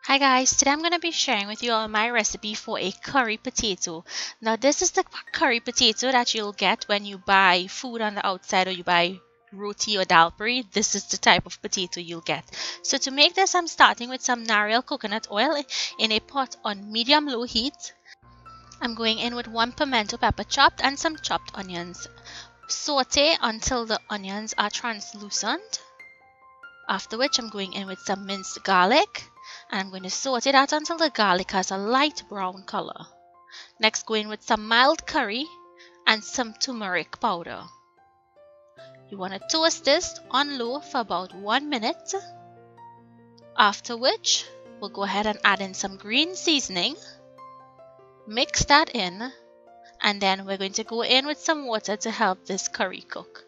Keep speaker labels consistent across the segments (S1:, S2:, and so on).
S1: Hi guys, today I'm going to be sharing with you all my recipe for a curry potato. Now this is the curry potato that you'll get when you buy food on the outside or you buy roti or dhalpuri. This is the type of potato you'll get. So to make this, I'm starting with some nariyal coconut oil in a pot on medium-low heat. I'm going in with 1 pimento pepper chopped and some chopped onions. Saute until the onions are translucent. After which I'm going in with some minced garlic. And I'm going to saute that until the garlic has a light brown color. Next, go in with some mild curry and some turmeric powder. You want to toast this on low for about 1 minute. After which, we'll go ahead and add in some green seasoning. Mix that in. And then we're going to go in with some water to help this curry cook.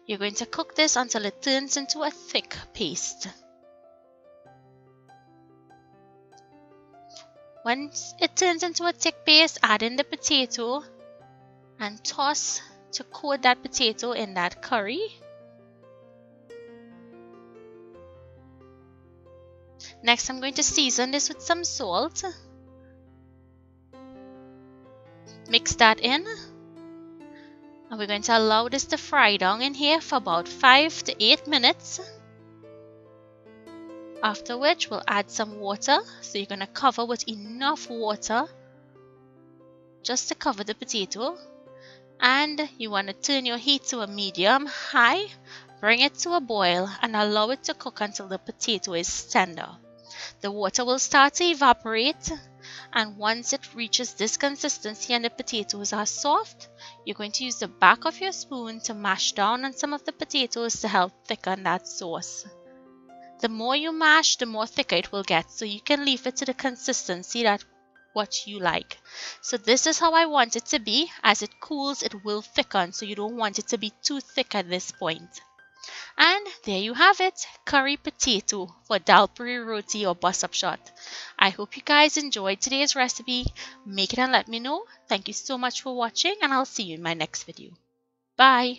S1: You're going to cook this until it turns into a thick paste. Once it turns into a thick paste, add in the potato and toss to coat that potato in that curry. Next, I'm going to season this with some salt. Mix that in. And we're going to allow this to fry down in here for about 5 to 8 minutes. After which, we'll add some water. So you're going to cover with enough water just to cover the potato. And you want to turn your heat to a medium high. Bring it to a boil and allow it to cook until the potato is tender. The water will start to evaporate. And once it reaches this consistency and the potatoes are soft, you're going to use the back of your spoon to mash down on some of the potatoes to help thicken that sauce. The more you mash, the more thicker it will get, so you can leave it to the consistency that what you like. So this is how I want it to be. As it cools, it will thicken, so you don't want it to be too thick at this point. And there you have it, curry potato for dhalpuri roti or bus up short. I hope you guys enjoyed today's recipe. Make it and let me know. Thank you so much for watching, and I'll see you in my next video. Bye!